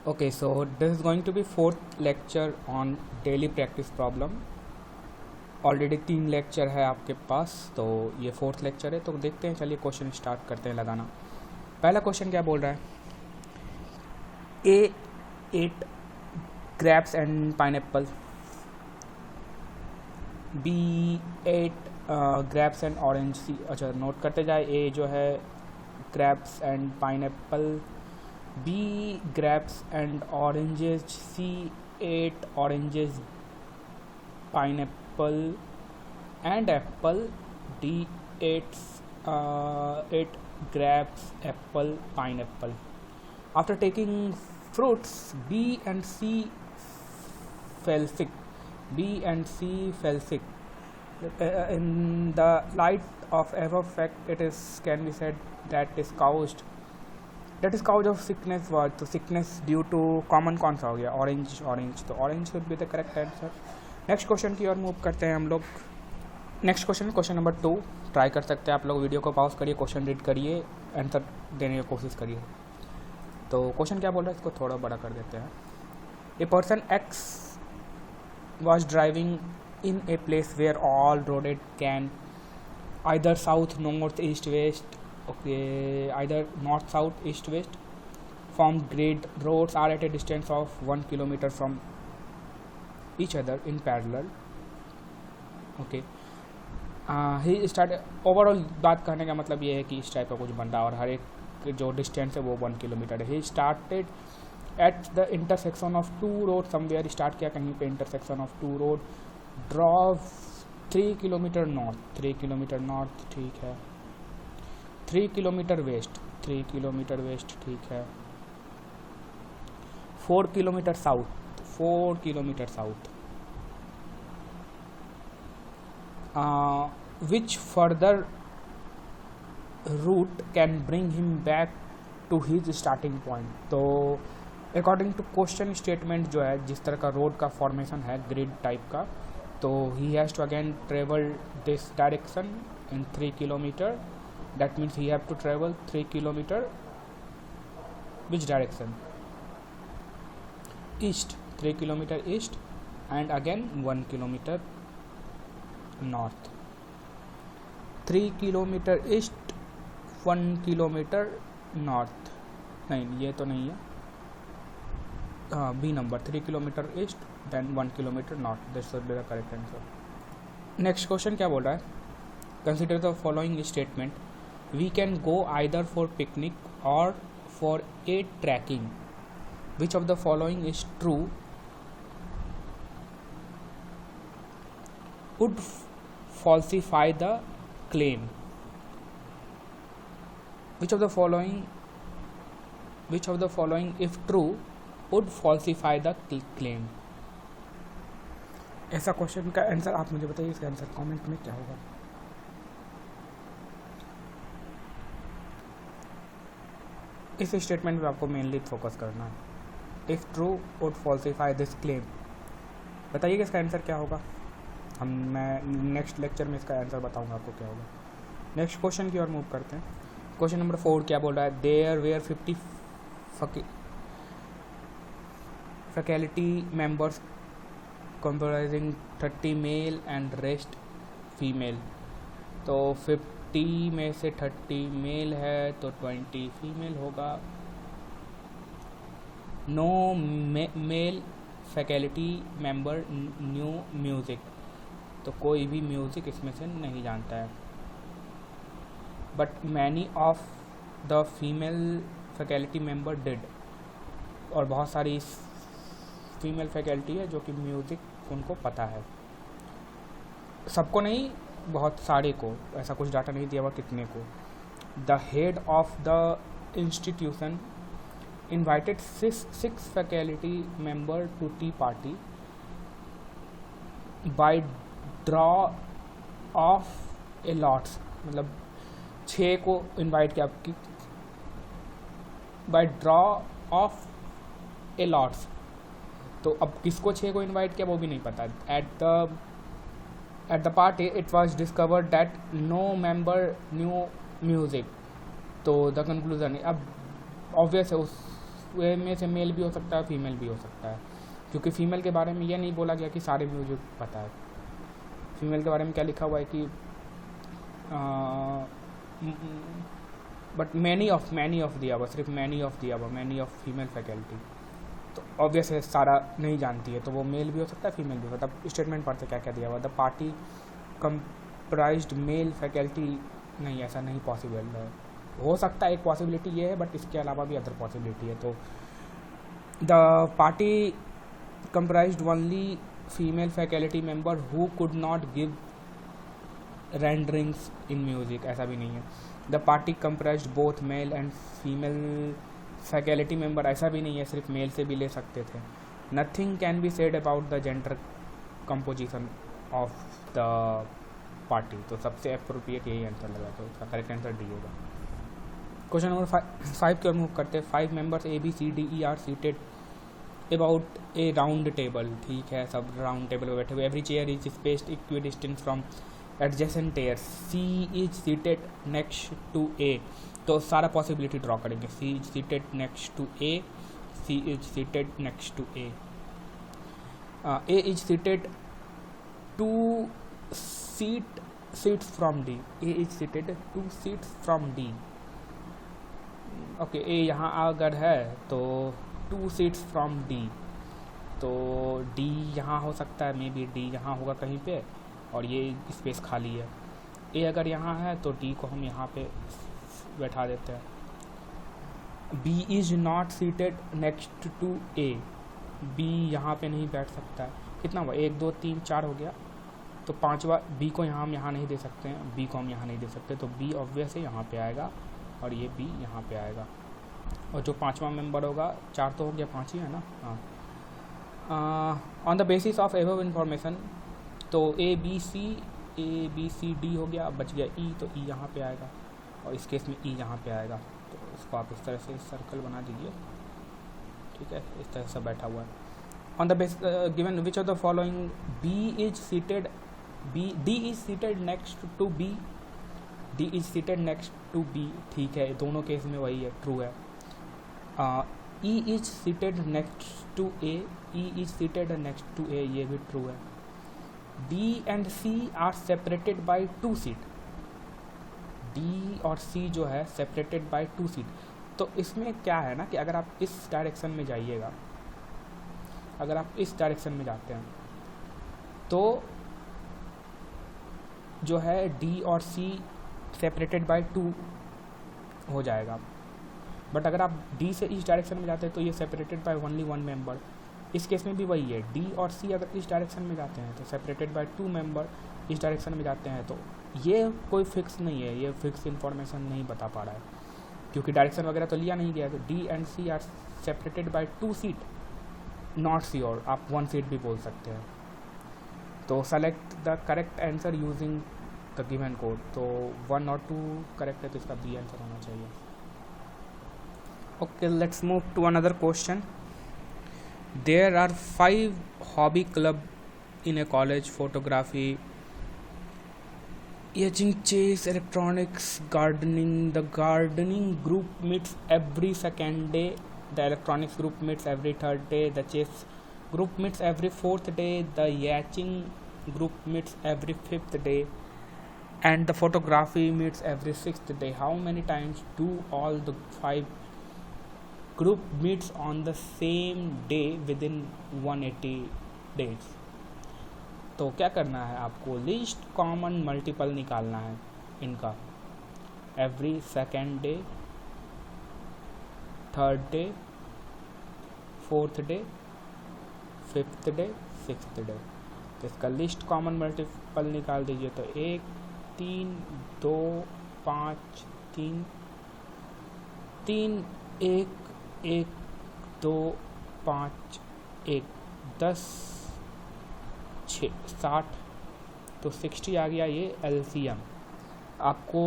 Okay, so this is going to be fourth lecture on daily practice problem. Already 3 lecture है आपके पास, तो ये fourth lecture है। तो देखते हैं, चलिए क्वेश्चन स्टार्ट करते हैं लगाना। पहला क्वेश्चन क्या बोल रहा है? A 8 grapes and pineapple, B 8 grapes and orange. C, अच्छा नोट करते जाए। ए जो है grapes and pineapple, B grapes and oranges, C 8 oranges pineapple and apple, D 8 grapes, apple, pineapple. After taking fruits, B and C fell sick. B and C fell sick. In the light of above fact, it is can be said that is caused of sickness was तो sickness due to common कौन सा हो गया? Orange. तो orange should be the correct answer. Next question की ओर move करते हैं हम लोग। नेक्स्ट क्वेश्चन नंबर 2 ट्राई कर सकते हैं आप लोग। वीडियो को पॉज करिए, क्वेश्चन रीड करिए, आंसर देने की कोशिश करिए। तो क्वेश्चन क्या बोल रहा है, इसको थोड़ा बड़ा कर देते हैं। A person X was driving in a place where all roads can either south north east west, okay, either north south east west formed grade roads are at a distance of 1 kilometer from each other in parallel. Okay. He started overall बात करने का मतलब ये है कि इस type का कुछ बन रहा है और हर एक जो डिस्टेंस है वो 1 किलोमीटर है। He started at the intersection of 2 road somewhere, start किया कहीं पे intersection of 2 road. Draw 3 kilometre north, 3 kilometre north, ठीक है। 3 किलोमीटर वेस्ट, 3 किलोमीटर वेस्ट, ठीक है। 4 kilometre south, 4 kilometre south. Which further route can bring him back to his starting point. तो according to question statement जो है, जिस तरह का रोड का फॉर्मेशन है ग्रिड टाइप का, तो he has to again travel this direction in 3 kilometre. That means he have to travel 3 kilometre which direction? East, 3 kilometre east and again 1 kilometre north. 3 kilometre east, 1 kilometre north. नहीं, ये तो नहीं है। हाँ, B number, 3 kilometre east then 1 kilometre north. This should be the correct answer. Next question क्या बोल रहा है? Consider the following statement. We can go either for picnic और for a trekking. Which of the following is true? Would falsify the claim. Which of the following, if true, would falsify the claim? ऐसा question का answer आप मुझे बताइए। इसका answer comment में क्या होगा? इस स्टेटमेंट पे आपको मेनली फोकस करना है। If true would falsify this claim. बताइएगा इसका आंसर क्या होगा। मैं नेक्स्ट लेक्चर में इसका आंसर बताऊंगा आपको क्या होगा। नेक्स्ट क्वेश्चन की ओर मूव करते हैं। क्वेश्चन नंबर 4 क्या बोल रहा है? There were 50 faculty members comprising 30 male and rest female. तो 50 में से 30 मेल है तो 20 फीमेल होगा। No male faculty member knew music. तो कोई भी म्यूज़िक इसमें से नहीं जानता है। But many of the female faculty member did. और बहुत सारी फीमेल फैकल्टी है जो कि म्यूज़िक उनको पता है। सबको नहीं, बहुत सारे को। ऐसा कुछ डाटा नहीं दिया हुआ कितने को। The head of the institution invited six faculty member to tea party by draw of a lots। मतलब 6 को इनवाइट किया by draw of a lots. तो अब किसको 6 को इनवाइट किया वो भी नहीं पता। At the party it was discovered that no member knew music. तो द कंक्लूजन, अब ऑब्वियस है उस में से मेल भी हो सकता है, फीमेल भी हो सकता है, क्योंकि फीमेल के बारे में ये नहीं बोला गया कि सारे म्यूजिक पता है। फीमेल के बारे में क्या लिखा हुआ है कि बट मैनी ऑफ दी अवर, सिर्फ many of the our, many of female faculty. तो ऑब्वियस है सारा नहीं जानती है, तो वो मेल भी हो सकता है, फीमेल भी हो सकता है। स्टेटमेंट पढ़ते क्या क्या दिया हुआ, the party comprised male faculty, नहीं ऐसा नहीं पॉसिबल है। हो सकता है एक पॉसिबिलिटी ये है, बट इसके अलावा भी अदर पॉसिबिलिटी है। तो the party comprised only female faculty member who could not give renderings in music, ऐसा भी नहीं है। The party comprised both male and female faculty member, ऐसा भी नहीं है, सिर्फ मेल से भी ले सकते थे। Nothing can be said about the gender composition of the party, तो सबसे अप्रोप्रिएट यही आंसर लगा, तो उसका करेक्ट आंसर डी होगा। क्वेश्चन नंबर 5 की ओर मूव करते हैं। 5 members ABCDE are seated about a round table, ठीक है, सब राउंड टेबल पर बैठे हुए। Every chair is spaced equidistance from adjacent chairs. C is seated next to A, तो सारा पॉसिबिलिटी ड्रॉ करेंगे। C is seated next to A, C is seated next to A, A is seated two seats from D, A is seated 2 seats from D। Okay, A यहाँ अगर है तो 2 seats from D, तो D यहाँ हो सकता है, may be D यहाँ होगा कहीं पे, और ये स्पेस खाली है। A अगर यहाँ है तो D को हम यहाँ पे बैठा देते हैं। B is not seated next to A, B यहाँ पे नहीं बैठ सकता है। कितना हुआ, 1 2 3 4 हो गया, तो 5वां B को हम यहाँ नहीं दे सकते हैं, B को हम यहाँ नहीं दे सकते, तो B ऑब्वियस है यहाँ पे आएगा, और ये B यहाँ पे आएगा। और जो 5वां मेंबर होगा, 4 तो हो गया, 5 ही है ना, हाँ। On the basis of above information, तो A B C D हो गया, बच गया E, तो E यहाँ पे आएगा, और इस केस में E यहाँ पे आएगा। तो इसको आप इस तरह से सर्कल बना दीजिए, ठीक है, इस तरह से बैठा हुआ है। On the base given which of the following D is seated next to B, D is seated next to B, ठीक है, दोनों केस में वही है, ट्रू है। E is seated next to A, E is seated next to A, ये भी true है। D and C are separated by 2 seat, D और C जो है separated by 2 seat। तो इसमें क्या है ना कि अगर आप इस डायरेक्शन में जाइएगा, अगर आप इस डायरेक्शन में जाते हैं तो जो है D और C सेपरेटेड बाय 2 हो जाएगा, बट अगर आप D से इस डायरेक्शन में जाते हैं तो ये सेपरेटेड बाय ओनली 1 मेंबर। इस केस में भी वही है, D और C अगर इस डायरेक्शन में जाते हैं तो सेपरेटेड बाय 2 मेंबर, इस डायरेक्शन में जाते हैं तो ये कोई फिक्स नहीं है, ये फिक्स इन्फॉर्मेशन नहीं बता पा रहा है, क्योंकि डायरेक्शन वगैरह तो लिया नहीं गया। तो D and C are separated by 2 seat, not sure, आप 1 सीट भी बोल सकते हैं। तो select the correct answer using the given code, तो 1 और 2 करेक्ट है, तो इसका बी आंसर होना चाहिए। Okay, let's move to another question. There are 5 hobby club in a college, photography, etching, chess, electronics, gardening. The gardening group meets every second day, the electronics group meets every 3rd day, the chess group meets every 4th day, the yachting group meets every 5th day, and the photography meets every 6th day. How many times do all the 5 group meets on the same day within 180 days? तो क्या करना है आपको, least common multiple निकालना है इनका। Every second day, 3rd day, 4th day, 5th day, 6th day. तो इसका लिस्ट कॉमन मल्टीपल निकाल दीजिए, तो 1 3 2 5 3 3 1 1 2 5 1 10 6 60, तो 60 आ गया ये LCM। आपको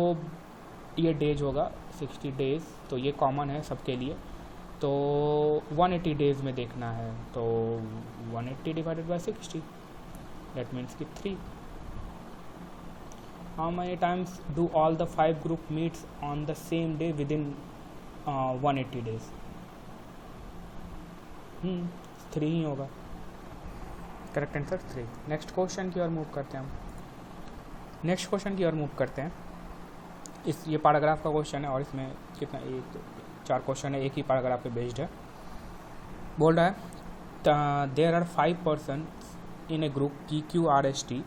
ये डेज होगा 60 डेज, तो ये कॉमन है सबके लिए, तो 180 डेज में देखना है, तो 180 डिवाइडेड बाय 60, दैट मीन्स कि 3। How many times do all the 5 group meets on the same day with in 180 days? 3 ही होगा, करेक्ट आंसर 3। नेक्स्ट क्वेश्चन की ओर मूव करते हैं हम। नेक्स्ट क्वेश्चन की ओर मूव करते हैं। ये पैराग्राफ का क्वेश्चन है और इसमें कितना 4 क्वेश्चन है, एक ही पैराग्राफ पे बेस्ड है। बोल रहा है there are 5 person in a group PQRST।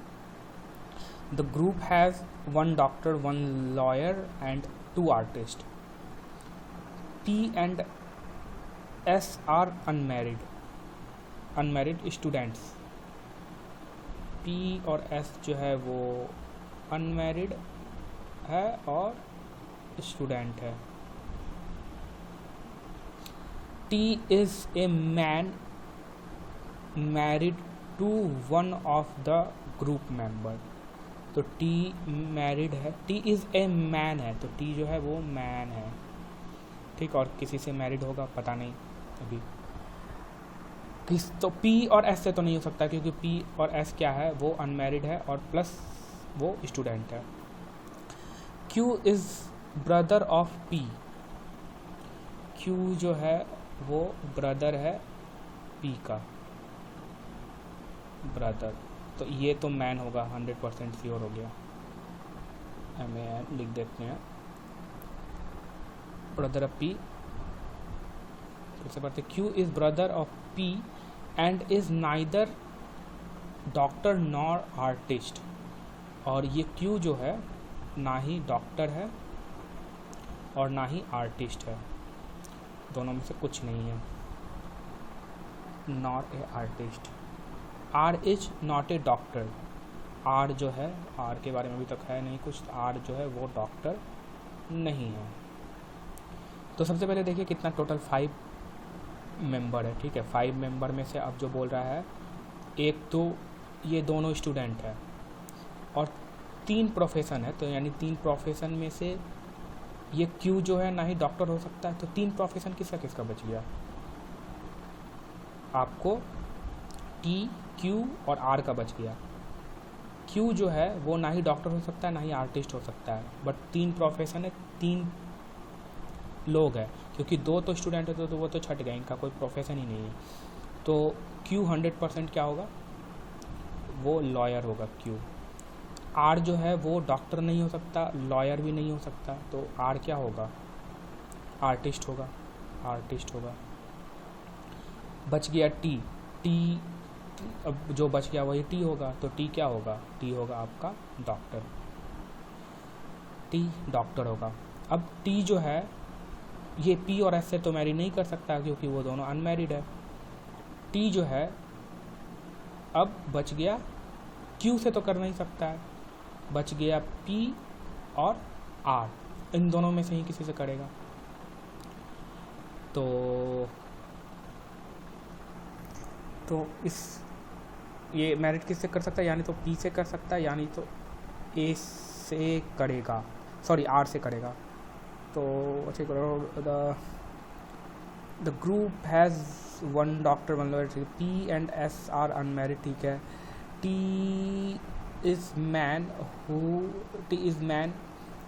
The group has 1 doctor, 1 lawyer and 2 artists. P and S are unmarried students. P और S जो है वो अनमैरिड है और स्टूडेंट है। T is a man married to one of the group member। तो T married है, T is a man है, तो T जो है वो मैन है, ठीक। और किसी से मैरिड होगा पता नहीं अभी किस, तो P और S से तो नहीं हो सकता क्योंकि P और S क्या है, वो अनमैरिड है और प्लस वो स्टूडेंट है। Q is brother of P। Q जो है वो ब्रदर है P का, ब्रदर, तो ये तो मैन होगा, 100% श्योर हो गया। MAN लिख देते हैं, ब्रदर ऑफ P। फिर से पढ़ते, Q is brother of P and is neither doctor nor artist. और ये Q जो है ना ही डॉक्टर है और ना ही आर्टिस्ट है, दोनों में से कुछ नहीं है, not a artist. R is not a doctor. R जो है, R के बारे में अभी तक है नहीं कुछ, R जो है वो डॉक्टर नहीं है। तो सबसे पहले देखिए कितना टोटल 5 मेंबर है, ठीक है। 5 मेंबर में से अब जो बोल रहा है, एक तो ये दोनों स्टूडेंट है और 3 प्रोफेशन है, तो यानी 3 प्रोफेशन में से ये Q जो है ना ही डॉक्टर हो सकता है, तो 3 प्रोफेशन किसका किसका बच गया आपको, T, Q और R का बच गया। Q जो है वो ना ही डॉक्टर हो सकता है ना ही आर्टिस्ट हो सकता है, बट 3 प्रोफेशन है, 3 लोग हैं, क्योंकि 2 तो स्टूडेंट है तो वो तो छट गए, इनका कोई प्रोफेशन ही नहीं है। तो Q 100% क्या होगा, वो लॉयर होगा Q। R जो है वो डॉक्टर नहीं हो सकता, लॉयर भी नहीं हो सकता, तो R क्या होगा, आर्टिस्ट होगा, आर्टिस्ट होगा। बच गया T। T अब जो बच गया वही T होगा, तो T क्या होगा, T होगा आपका डॉक्टर, T डॉक्टर होगा। अब T जो है ये P और S से तो मैरी नहीं कर सकता क्योंकि वो दोनों अनमैरिड है। T जो है अब बच गया, Q से तो कर नहीं सकता है, बच गया P और R, इन दोनों में से ही किसी से करेगा। तो इस ये मैरिड किससे कर सकता है, यानी तो P से कर सकता है, यानी तो A से करेगा, सॉरी R से करेगा। तो अच्छा करो, the group has 1 doctor 1 lawyer, P and S are unmarried, ठीक है। T is man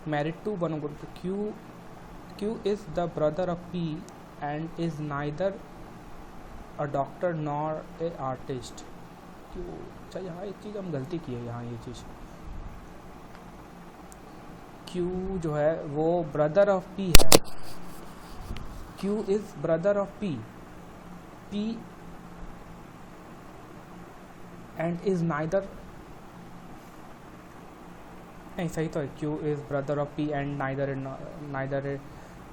married to one group। Q is the brother of P and is neither a doctor nor a artist। अच्छा यहाँ एक चीज़ हम गलती की है, यहाँ ये चीज़ Q जो है वो ब्रदर ऑफ P है, Q is brother of P and is neither, नहीं सही तो है, Q is brother of P and neither A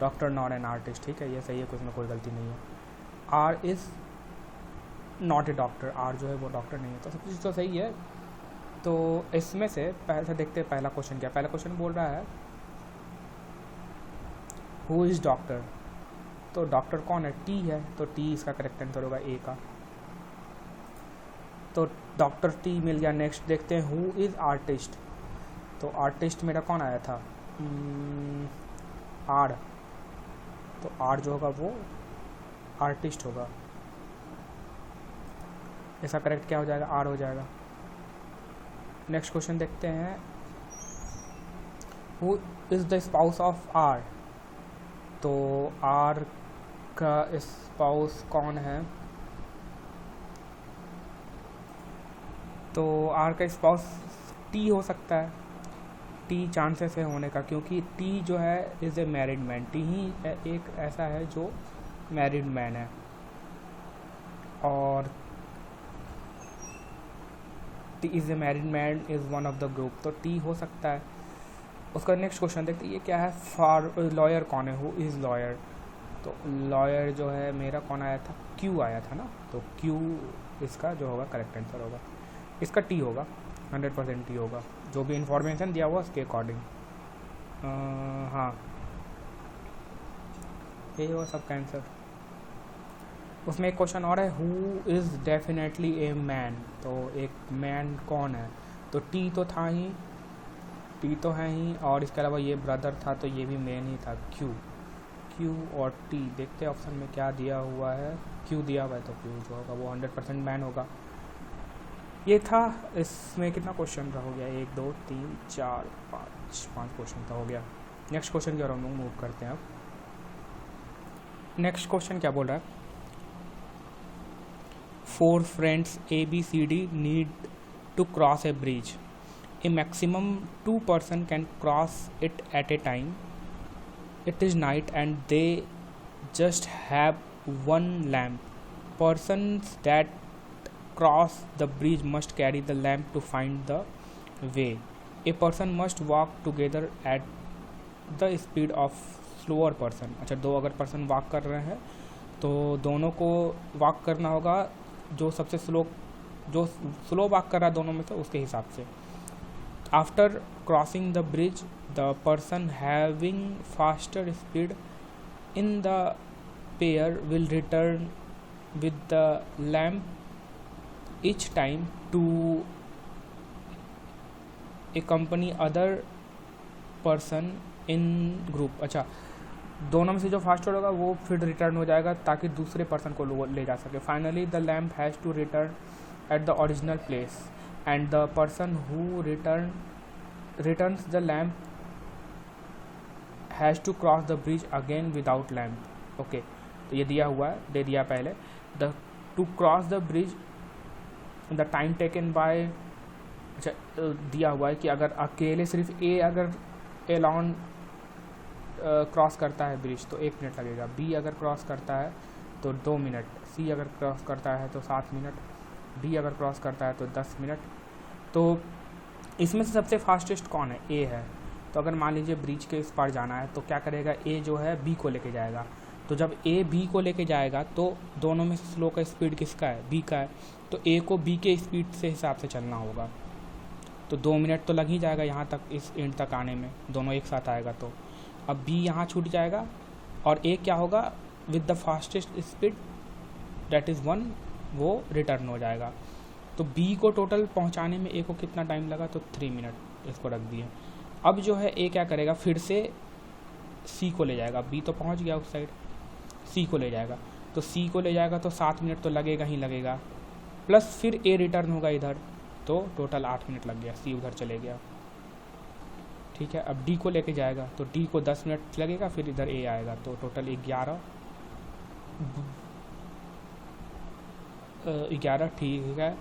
doctor not an artist, ठीक है, ये सही है, कुछ में कोई गलती नहीं है। R is not a doctor, R जो है वो डॉक्टर नहीं है, तो सब कुछ तो सही है। तो इसमें से पहले देखते हैं पहला क्वेश्चन क्या। पहला क्वेश्चन बोल रहा है हु इज़ डॉक्टर, तो डॉक्टर कौन है, T है, तो T इसका करेक्ट आंसर होगा A का। तो डॉक्टर T मिल गया। नेक्स्ट देखते हैं हु इज़ आर्टिस्ट, तो आर्टिस्ट मेरा कौन आया था, R, तो R जो होगा वो आर्टिस्ट होगा, इसका करेक्ट क्या हो जाएगा, R हो जाएगा। नेक्स्ट क्वेश्चन देखते हैं who is the spouse of R, तो R का स्पाउस कौन है, तो आर का स्पाउस टी हो सकता है, टी चांसेस है होने का, क्योंकि टी जो है is a married man, T ही एक ऐसा है जो मैरिड मैन है। और T is a married man is one of the group, तो टी हो सकता है। उसका नेक्स्ट क्वेश्चन देखते हैं, ये क्या है, फॉर लॉयर कौन है, हु इज़ लॉयर। तो लॉयर जो है मेरा कौन आया था, क्यू आया था ना, तो क्यू इसका जो होगा करेक्ट आंसर होगा। इसका टी होगा, 100% टी होगा, जो भी इंफॉर्मेशन दिया हुआ उसके अकॉर्डिंग। हाँ, ये होगा सबका आंसर। उसमें एक क्वेश्चन और है, who is definitely a man, तो एक मैन कौन है, तो टी तो था ही, टी तो है ही, और इसके अलावा ये ब्रदर था तो ये भी मैन ही था, क्यू। क्यू और टी, देखते हैं ऑप्शन में क्या दिया हुआ है, क्यू दिया हुआ है तो क्यू जो होगा वो 100% मैन होगा। ये था, इसमें कितना क्वेश्चन का हो गया, 1 2 3 4 5 क्वेश्चन का हो गया। नेक्स्ट क्वेश्चन की ओर हम लोग मूव करते हैं। अब नेक्स्ट क्वेश्चन क्या बोल रहा है, 4 friends ABCD need to cross a bridge, a maximum 2 person can cross it at a time, it is night and they just have 1 lamp, persons that cross the bridge must carry the lamp to find the way, a person must walk together at the speed of slower person। अच्छा, दो अगर person walk कर रहे हैं तो दोनों को walk करना होगा, जो सबसे जो स्लो वॉक कर रहा है दोनों में से उसके हिसाब से। After crossing the bridge the person having faster speed in the pair will return with the lamp each time to accompany other person in group। अच्छा, दोनों में से जो फास्टर होगा वो फिर रिटर्न हो जाएगा ताकि दूसरे पर्सन को ले जा सके। Finally the lamp has to return at the original place and the person who returns the lamp has to cross the bridge again without lamp. Okay, तो ये दिया हुआ है, दे दिया पहले, to cross the bridge the time taken by, अच्छा दिया हुआ है कि अगर अकेले सिर्फ ए अगर एलॉन क्रॉस करता है ब्रिज तो 1 मिनट लगेगा, बी अगर क्रॉस करता है तो 2 मिनट, सी अगर क्रॉस करता है तो 7 मिनट, डी अगर क्रॉस करता है तो 10 मिनट। तो इसमें से सबसे फास्टेस्ट कौन है, ए है। तो अगर मान लीजिए ब्रिज के इस पार जाना है तो क्या करेगा, ए जो है बी को लेके जाएगा, तो जब ए बी को लेके जाएगा तो दोनों में से स्लो का स्पीड किसका है, बी का है, तो ए को बी के स्पीड से हिसाब से चलना होगा। तो 2 मिनट तो लग ही जाएगा यहाँ तक, इस एंड तक आने में, दोनों एक साथ आएगा। तो अब बी यहाँ छूट जाएगा और ए क्या होगा, with the fastest speed that is 1, वो रिटर्न हो जाएगा। तो बी को टोटल पहुँचाने में ए को कितना टाइम लगा, तो 3 मिनट इसको रख दिए। अब जो है ए क्या करेगा, फिर से सी को ले जाएगा, बी तो पहुँच गया उस साइड, सी को ले जाएगा, तो सी को ले जाएगा तो 7 मिनट तो लगेगा ही लगेगा, प्लस फिर ए रिटर्न होगा इधर, तो टोटल 8 मिनट लग गया, सी उधर चले गया। ठीक है, अब डी को लेके जाएगा तो डी को 10 मिनट लगेगा, फिर इधर ए आएगा, तो टोटल 11। ठीक है,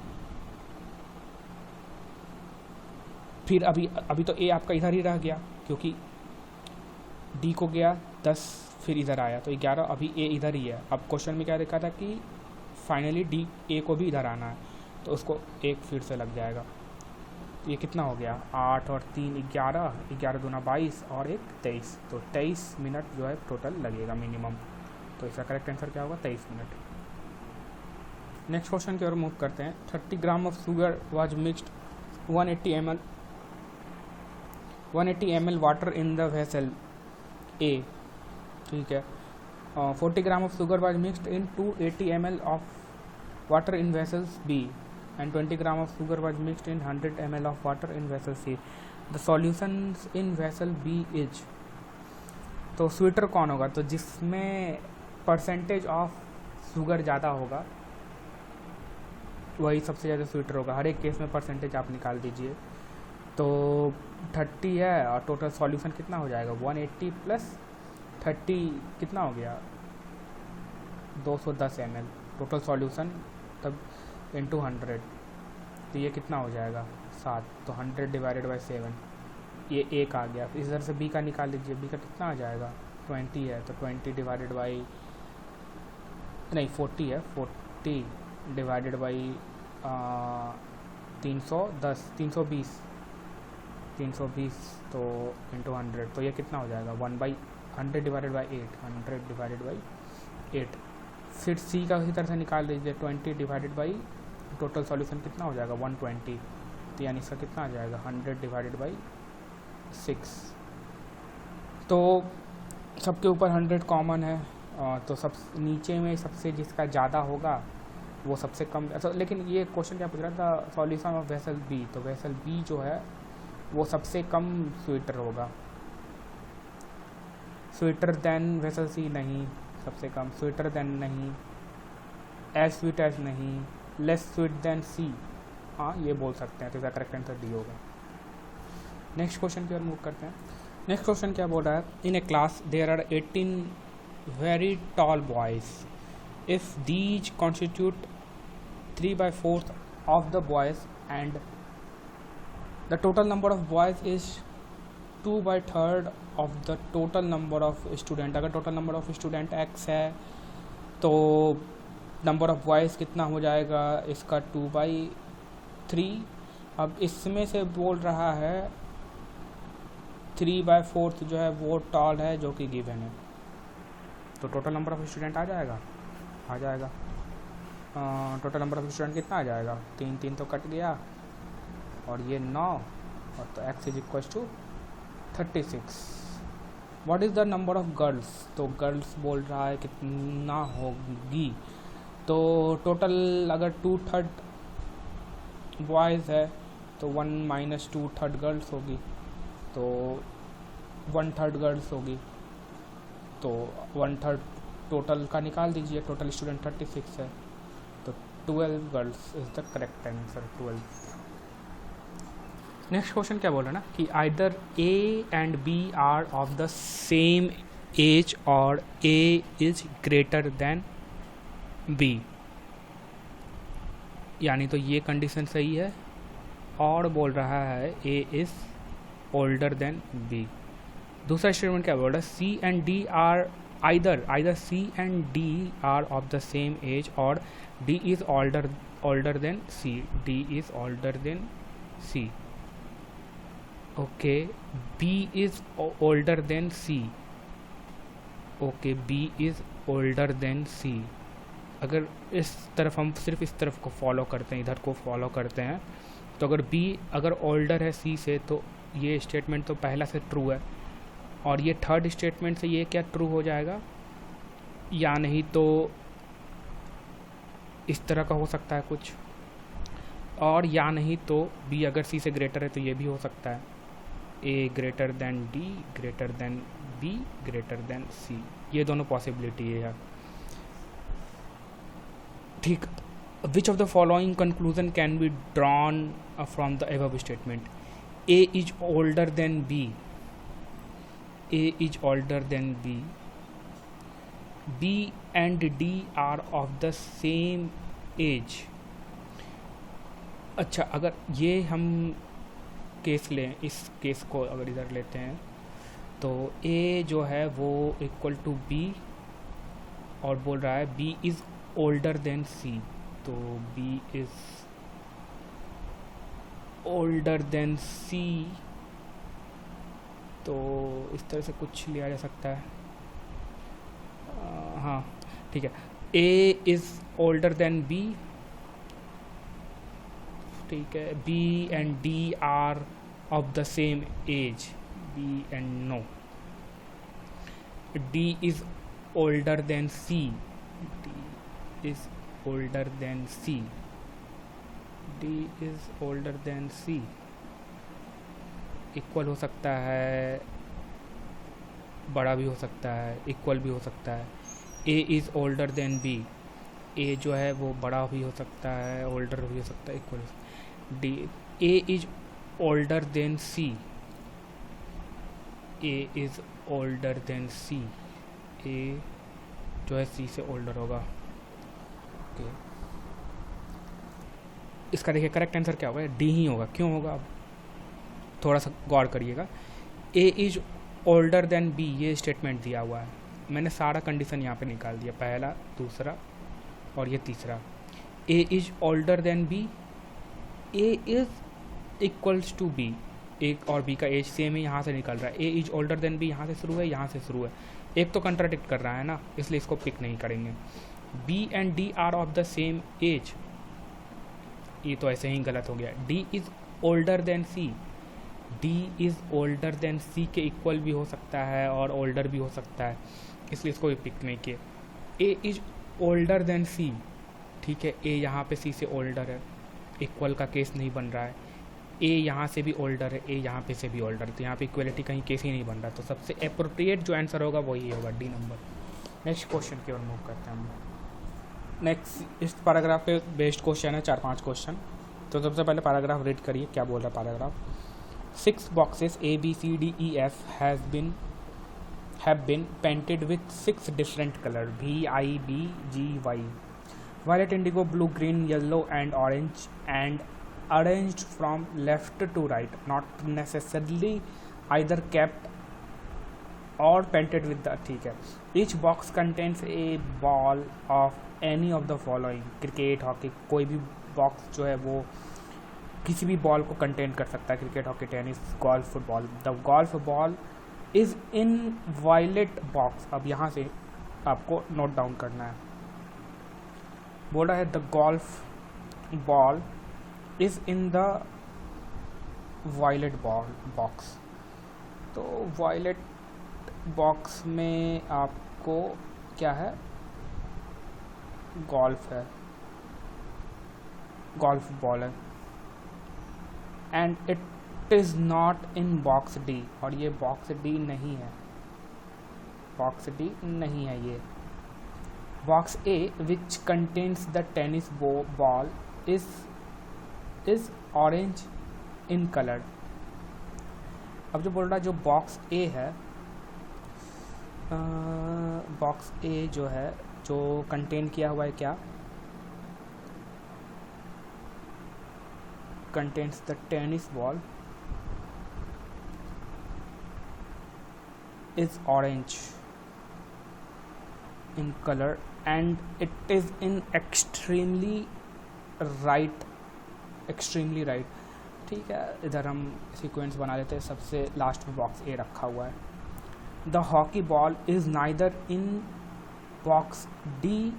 फिर अभी तो ए आपका इधर ही रह गया क्योंकि डी को गया 10, फिर इधर आया तो 11, अभी ए इधर ही है। अब क्वेश्चन में क्या लिखा था कि फाइनली डी ए को भी इधर आना है, तो उसको 1 फिर से लग जाएगा। तो ये कितना हो गया, 8 और 3 11, 11 दूना 22 और 1 23, तो 23 मिनट जो है टोटल लगेगा मिनिमम। तो इसका करेक्ट आंसर क्या होगा, 23 मिनट। नेक्स्ट क्वेश्चन की ओर मूव करते हैं। 30 gram of sugar was mixed 180 ml water in the vessel A. ठीक है, 40 gram of sugar was mixed in 280 ml of water in vessels B and 20 gram of sugar was mixed in 100 ml of water in vessel C. The solutions in vessel B is, तो sweeter कौन होगा, तो जिसमें percentage of sugar ज़्यादा होगा वही सबसे ज़्यादा स्वीटर होगा। हर एक केस में परसेंटेज आप निकाल दीजिए। तो 30 है और टोटल सॉल्यूशन कितना हो जाएगा, 180 प्लस 30 कितना हो गया, 210 ml टोटल सॉल्यूशन, तब इंटू 100 तो ये कितना हो जाएगा 7, तो 100 डिवाइडेड बाई 7 ये 1 आ गया। इस तरह से बी का निकाल लीजिए, बी का कितना आ जाएगा 20 है, तो 20 डिवाइडेड बाई नहीं 40 है, 40 डिवाइडेड बाई 320 तो इंटू 100, तो ये कितना हो जाएगा 1/100 डिवाइडेड बाई 8, 100 डिवाइडेड बाई 8। फिर सी का उसी तरह से निकाल लीजिए, 20 डिवाइडेड बाई टोटल सॉल्यूशन कितना हो जाएगा 120, तो यानी इसका कितना आ जाएगा 100 डिवाइडेड बाई 6। तो सबके ऊपर 100 कॉमन है, तो सब नीचे में सबसे जिसका ज़्यादा होगा वो सबसे कम। अच्छा, लेकिन ये क्वेश्चन क्या पूछ रहा था, सॉल्यूशन ऑफ वेसल बी, तो वेसल बी जो है वो सबसे कम स्वीटर होगा, स्वीटर देन वेसल सी नहीं, सबसे कम स्वीटर देन नहीं, एज स्वीट एज नहीं, लेस स्वीट देन सी, हाँ ये बोल सकते हैं, तो इसका करेक्ट आंसर डी होगा। नेक्स्ट क्वेश्चन की ओर मूव करते हैं। नेक्स्ट क्वेश्चन क्या बोल रहा है, in a class there are 18 very tall boys, if these constitute 3/4 of the boys and the total number of boys is 2/3 of the total number of student। अगर total number of student x है तो number of boys कितना हो जाएगा इसका 2/3। अब इसमें से बोल रहा है 3/4 जो है वो टॉल है जो कि गिवन है, तो टोटल नंबर ऑफ स्टूडेंट आ जाएगा टोटल नंबर ऑफ स्टूडेंट कितना आ जाएगा 3 तो कट गया और ये 9, और तो x is equal to 36। What is the number of girls, तो गर्ल्स बोल रहा है कितना होगी, तो टोटल अगर 2/3 बॉयज़ है तो 1 - 2/3 गर्ल्स होगी, तो 1/3 गर्ल्स होगी, तो 1/3 टोटल का निकाल दीजिए, टोटल स्टूडेंट 36 है, तो 12 girls is the correct answer, 12। Next question क्या बोल रहा है ना कि either A and B are of the same age और A is greater than B, यानी तो ये कंडीशन सही है, और बोल रहा है A is older than B. दूसरा स्टेटमेंट क्या बोल रहा है, C and D are either C and D are of the same age or D is older than C, D is older than C, okay, B is older than C, okay, B is older than C। अगर इस तरफ हम सिर्फ इस तरफ को follow करते हैं, इधर को फॉलो करते हैं, तो अगर B अगर ओल्डर है C से तो ये स्टेटमेंट तो पहला से ट्रू है, और ये थर्ड स्टेटमेंट से ये क्या ट्रू हो जाएगा, या नहीं तो इस तरह का हो सकता है कुछ, और या नहीं तो बी अगर सी से ग्रेटर है तो ये भी हो सकता है, A greater than D greater than B greater than C, ये दोनों पॉसिबिलिटी है यार, ठीक। Which of the following conclusion can be drawn from the above statement, A is older than B, A is older than B, B and D are of the same age। अच्छा, अगर ये हम case लें, इस case को अगर इधर लेते हैं तो A जो है वो इक्वल टू B और बोल रहा है B is older than C, तो B is older than C, तो इस तरह से कुछ लिया जा सकता है, हाँ ठीक है, A is older than B, ठीक है, B and D are of the same age, B and no, D is older than C, D is older than C, D is older than C, equal हो सकता है, बड़ा भी हो सकता है, इक्वल भी हो सकता है, A is older than B, A जो है वो बड़ा भी हो सकता है, ओल्डर भी हो सकता है, equal, D A is older than C, A is older than C, A जो है C से ओल्डर होगा, ओके। इसका देखिए करेक्ट आंसर क्या होगा, डी ही होगा। क्यों होगा, अब थोड़ा सा गौर करिएगा। ए इज ओल्डर देन बी, ये स्टेटमेंट दिया हुआ है, मैंने सारा कंडीशन यहाँ पे निकाल दिया, पहला, दूसरा और ये तीसरा। A is older than B, A is equals to B, एक और बी का एज सेम है, यहाँ से निकल रहा है। A is older than B यहाँ से शुरू है, यहाँ से शुरू है, एक तो कंट्राडिक्ट कर रहा है ना, इसलिए इसको पिक नहीं करेंगे। B and D are of the same age, ये तो ऐसे ही गलत हो गया। D is older than C, D is older than C के इक्वल भी हो सकता है और ओल्डर भी हो सकता है, इसलिए इसको भी पिक नहीं किए। ए इज ओल्डर देन सी, ठीक है, ए यहाँ पे सी से ओल्डर है, इक्वल का केस नहीं बन रहा है। ए यहाँ से भी ओल्डर है, ए यहाँ पे से भी ओल्डर है, तो यहाँ पे इक्वलिटी कहीं केस ही नहीं बन रहा, तो सबसे अप्रोप्रिएट जो आंसर होगा वही होगा, डी नंबर। नेक्स्ट क्वेश्चन की ओर मूव करते हैं हम। नेक्स्ट इस पैराग्राफ पे बेस्ड क्वेश्चन है, 4-5 क्वेश्चन। तो सबसे पहले पैराग्राफ रीड करिए, क्या बोल रहा है paragraph. 6 boxes A B C D E F have been painted with 6 different colors V I B G Y, violet, indigo, blue, green, yellow and orange, and arranged from left to right, not necessarily either kept or painted with the, ठीक है। Each box contains a ball of any of the following, cricket, hockey, कोई भी box जो है वो किसी भी ball को कंटेन कर सकता है, cricket, hockey, tennis, golf, football. The golf ball is in violet box, अब यहाँ से आपको नोट डाउन करना है, बोला है the golf ball is in the violet box. तो वायलेट बॉक्स में आपको क्या है, गोल्फ है, गोल्फ बॉल है, and it is not in box D, और ये बॉक्स डी नहीं है, बॉक्स डी नहीं है ये। Box A which contains the tennis ball is orange in colour. अब जो बोल रहा है जो बॉक्स ए है, बॉक्स ए जो है जो कंटेन किया हुआ है क्या, contains the tennis ball is orange in color and it is in extremely right, ठीक है। इधर हम सीक्वेंस बना लेते हैं, सबसे लास्ट में बॉक्स ए रखा हुआ है। The hockey ball is neither in box D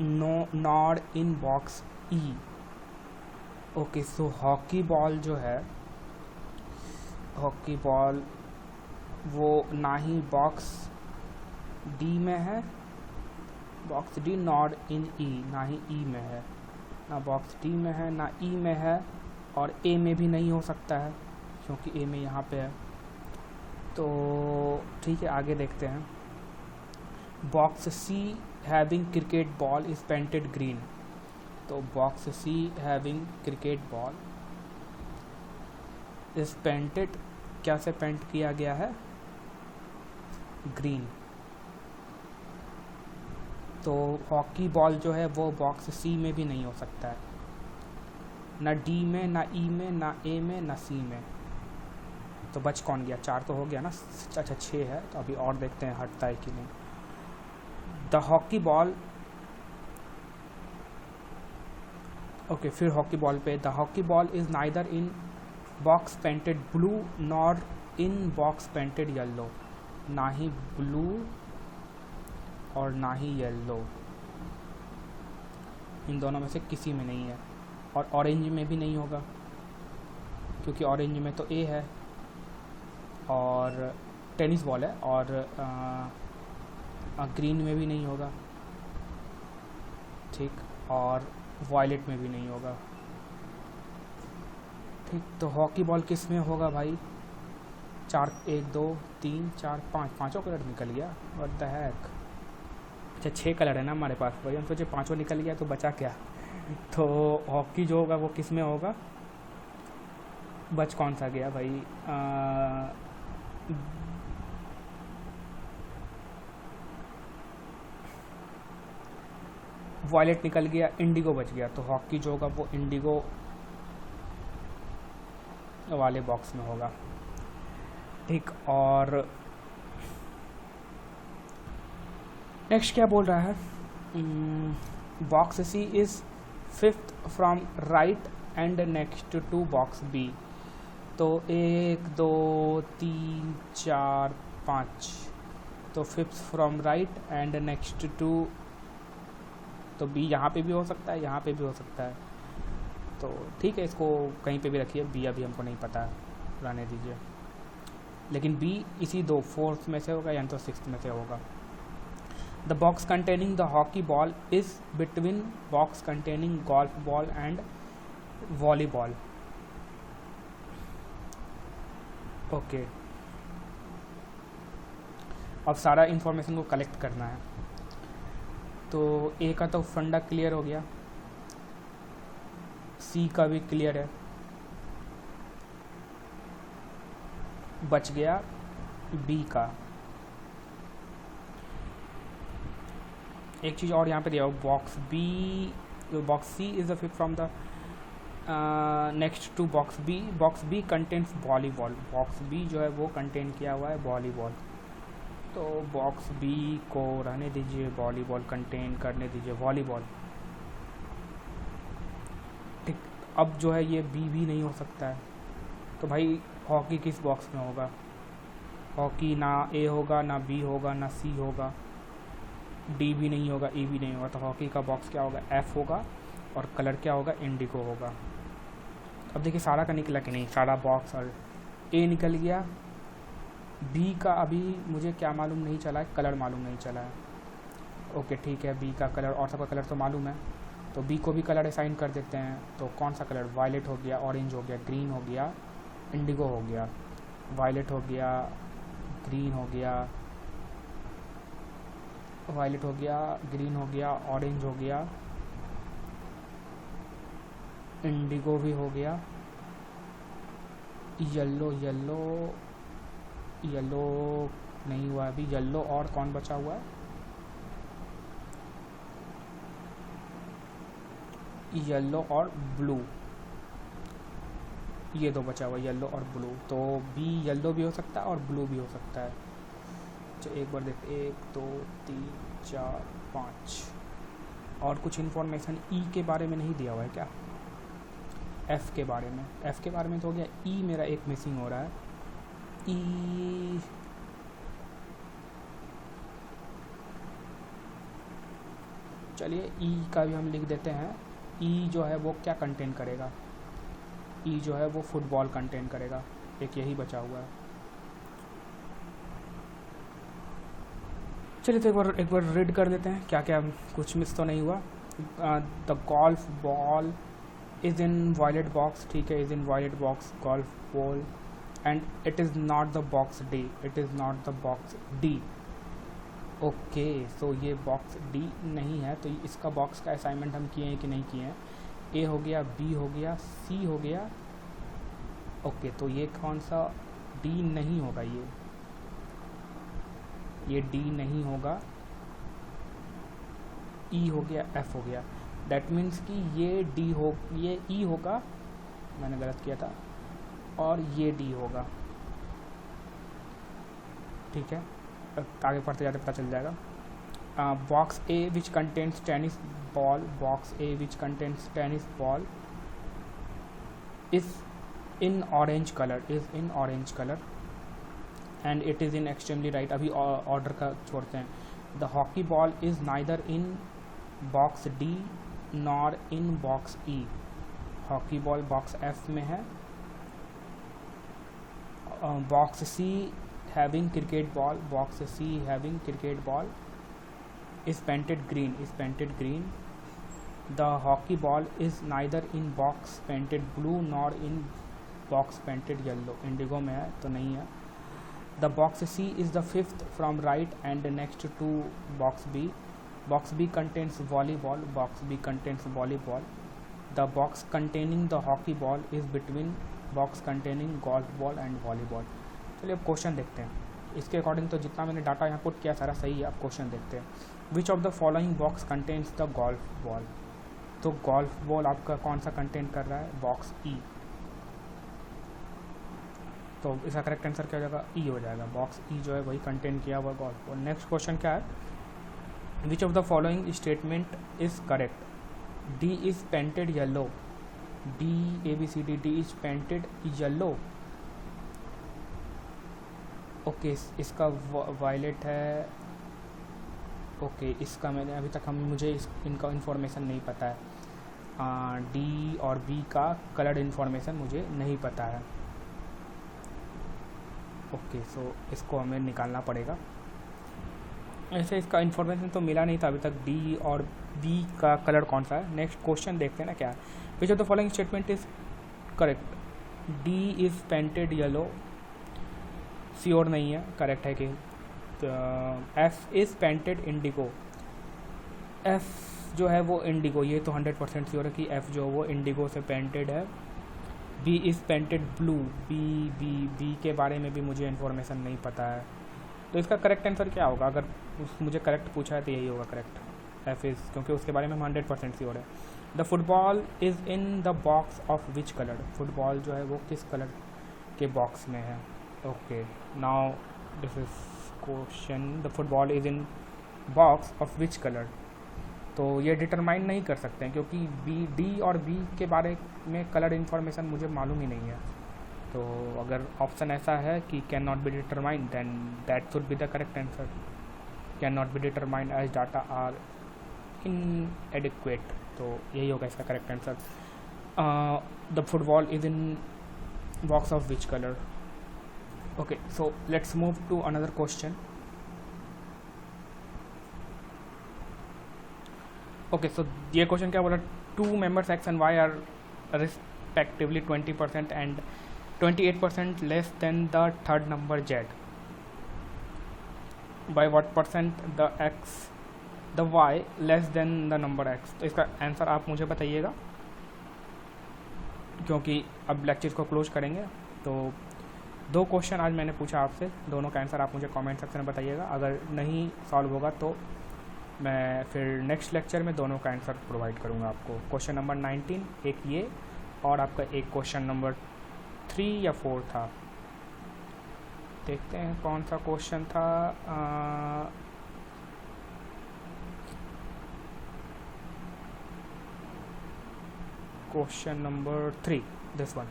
nor in box E. Okay, so hockey ball जो है, हॉकी बॉल वो ना ही बॉक्स डी में है, बॉक्स डी नॉट इन ई, ना ही ई में है, ना बॉक्स डी में है ना ई में है, और ए में भी नहीं हो सकता है क्योंकि ए में यहाँ पे है। तो ठीक है, आगे देखते हैं। Box C having cricket ball is painted green. तो box C having cricket ball is painted, क्या से पेंट किया गया है, ग्रीन। तो हॉकी बॉल जो है वो बॉक्स सी में भी नहीं हो सकता है, ना डी में, ना ई में, ना ए में, ना सी में। तो बच कौन गया, 4 तो हो गया ना, अच्छा 6 है, तो अभी और देखते हैं हटता है कि नहीं। द हॉकी बॉल, ओके, फिर हॉकी बॉल पे, the hockey ball is neither in box painted blue nor in box painted yellow, ना ही ब्लू और ना ही येलो, इन दोनों में से किसी में नहीं है। और ऑरेंज में भी नहीं होगा क्योंकि ऑरेंज में तो ए है और टेनिस बॉल है, और ग्रीन में भी नहीं होगा, ठीक, और वायलेट में भी नहीं होगा, ठीक। तो हॉकी बॉल किस में होगा भाई, 4, 1 2 3 4 5, पाँचों कलर निकल गया, व्हाट द हैक। अच्छा 6 कलर है ना हमारे पास, भाई हम सोचे 5 निकल गया तो बचा क्या। तो हॉकी जो होगा वो किस में होगा, बच कौन सा गया भाई, वॉयलेट निकल गया, इंडिगो बच गया, तो हॉकी जो होगा वो इंडिगो वाले बॉक्स में होगा। ठीक, और नेक्स्ट क्या बोल रहा है, box C is fifth from right end next to box B. तो 1 2 3 4 5, तो fifth from right end next to, तो बी यहाँ पे भी हो सकता है, यहाँ पे भी हो सकता है, तो ठीक है, इसको कहीं पे भी रखिए, बी अभी हमको नहीं पता है, रहने दीजिए। लेकिन बी इसी दो, फोर्थ में से होगा या तो सिक्स्थ में से होगा। The box containing the hockey ball is between box containing golf ball and volleyball. Okay, अब सारा इंफॉर्मेशन को कलेक्ट करना है। तो ए का तो फंडा क्लियर हो गया, सी का भी क्लियर है, बच गया बी का। एक चीज़ और यहाँ पे दिया हुआ, box B, box C is the fifth from the next to box B. Box B contains volleyball, box B जो है वो कंटेन किया हुआ है वॉलीबॉल, तो बॉक्स बी को रहने दीजिए, वॉलीबॉल कंटेन करने दीजिए वॉलीबॉल। ठीक, अब जो है ये बी भी नहीं हो सकता है, तो भाई हॉकी किस बॉक्स में होगा? हॉकी ना ए होगा, ना बी होगा, ना सी होगा, डी भी नहीं होगा, ई भी नहीं होगा, तो हॉकी का बॉक्स क्या होगा? एफ होगा, और कलर क्या होगा? इंडिगो होगा। अब देखिए सारा का निकला कि नहीं, सारा बॉक्स, और ए निकल गया, बी का अभी मुझे क्या मालूम नहीं चला है, कलर मालूम नहीं चला है। ओके ठीक है, बी का कलर और सबका कलर तो मालूम है, तो बी को भी कलर असाइन कर देते हैं। तो कौन सा कलर? वायलेट हो गया, ऑरेंज हो गया, ग्रीन हो गया, इंडिगो हो गया। वायलेट हो गया, ग्रीन हो गया, वायलेट हो गया, ग्रीन हो गया, ऑरेंज हो गया, इंडिगो भी हो गया, येलो, येलो, येलो नहीं हुआ अभी, येलो, और कौन बचा हुआ है? येलो और ब्लू, ये दो बचा हुआ, येलो और ब्लू। तो बी येलो भी हो सकता है और ब्लू भी हो सकता है। तो एक बार देख, 1 2 3 4 5, और कुछ इन्फॉर्मेशन ई के बारे में नहीं दिया हुआ है क्या? एफ़ के बारे में, एफ़ के बारे में तो हो गया, ई मेरा एक मिसिंग हो रहा है। ई चलिए ई का भी हम लिख देते हैं। ई जो है वो क्या कंटेन करेगा? ई जो है वो फुटबॉल कंटेन करेगा, एक यही बचा हुआ है। चलिए तो एक बार रीड कर लेते हैं क्या क्या, कुछ मिस तो नहीं हुआ। The golf ball is in violet box, ठीक है, is in violet box golf ball, and it is not the box D, it is not the box D. Okay, so ये बॉक्स डी नहीं है, तो इसका बॉक्स का assignment हम किए हैं कि नहीं किए हैं? ए हो गया, बी हो गया, सी हो गया। ओके, तो ये कौन सा? डी नहीं होगा, ये डी नहीं होगा, ई हो गया, एफ हो गया, दैट मीन्स कि ये डी हो, ये ई होगा, मैंने गलत किया था, और ये डी होगा। ठीक है, आगे पढ़ते जाते पता चल जाएगा। Box A which contains tennis ball, box A which contains tennis ball is in orange colour, is in orange colour, and it is in extremely right. अभी ऑर्डर का छोड़ते हैं। The hockey ball is neither in box D nor in box E. Hockey ball box F में है। Box C having cricket ball, box C having cricket ball is painted green, is painted green. The hockey ball is neither in box painted blue nor in box painted yellow. Indigo में है तो नहीं है। The box C is the fifth from right and next to box B. Box B contains volleyball, box B contains volleyball. The box containing the hockey ball is between box containing golf ball and volleyball. चलिए अब question देखते हैं। इसके according तो जितना मैंने data यहाँ put किया सारा सही है। आप क्वेश्चन देखते हैं। विच of the following box contains the golf ball. तो गोल्फ बॉल आपका कौन सा कंटेन कर रहा है, बॉक्स ई। तो इसका करेक्ट आंसर क्या हो जाएगा, ई हो जाएगा। बॉक्स ई जो है वही कंटेन किया हुआ गोल्फ बॉल। नेक्स्ट क्वेश्चन क्या है, विच of the following statement is correct. D is painted yellow, D ABCD, D is painted yellow. Okay, इसका वायलेट है। ओके, इसका मैंने अभी तक मुझे इनका इन्फॉर्मेशन नहीं पता है। डी और बी का कलर्ड इन्फॉर्मेशन मुझे नहीं पता है। ओके, सो इसको हमें निकालना पड़ेगा। ऐसे इसका इन्फॉर्मेशन तो मिला नहीं था अभी तक, डी और बी का कलर कौन सा है। नेक्स्ट क्वेश्चन देखते हैं ना क्या है, विच of the following statement is correct. D is painted yellow, sure नहीं है, करेक्ट है कि। F is painted Indigo, F जो है वो इंडिगो, ये तो 100% श्योर है कि एफ जो है वो इंडिगो से पेंटेड है। B is painted blue, B के बारे में भी मुझे इन्फॉर्मेशन नहीं पता है। तो इसका करेक्ट आंसर क्या होगा, अगर मुझे करेक्ट पूछा है तो यही होगा करेक्ट, एफ इज़, क्योंकि उसके बारे में हम 100% श्योर है। The football is in the box of which colour. Football जो है वो किस कलर के बॉक्स में है। Okay, now this is question, the football is in box of which colour. तो ये डिटरमाइन नहीं कर सकते हैं क्योंकि डी और बी के बारे में कलर इन्फॉर्मेशन मुझे मालूम ही नहीं है। तो अगर ऑप्शन ऐसा है कि can not be determined, then that should be the correct answer. Can not be determined as data are inadequate, तो यही होगा इसका correct answer. The football is in box of which colour. Okay, so let's move to another question. Okay, so ये question क्या बोला, two members X and Y are respectively 20% and 28% less than the third number Z. By what percent the x the Y less than the number X. तो इसका answer आप मुझे बताइएगा, क्योंकि अब लेक्चर को क्लोज करेंगे। तो 2 क्वेश्चन आज मैंने पूछा आपसे, दोनों का आंसर आप मुझे कमेंट सेक्शन में बताइएगा। अगर नहीं सॉल्व होगा तो मैं फिर नेक्स्ट लेक्चर में दोनों का आंसर प्रोवाइड करूँगा आपको। क्वेश्चन नंबर 19 एक ये, और आपका एक क्वेश्चन नंबर 3 या 4 था। देखते हैं कौन सा क्वेश्चन था। Question number 3, this one.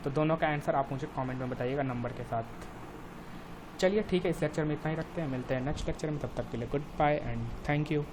तो दोनों का आंसर आप मुझे कमेंट में बताइएगा नंबर के साथ। चलिए ठीक है, इस लेक्चर में इतना ही रखते हैं, मिलते हैं नेक्स्ट लेक्चर में। तब तक के लिए goodbye and thank you.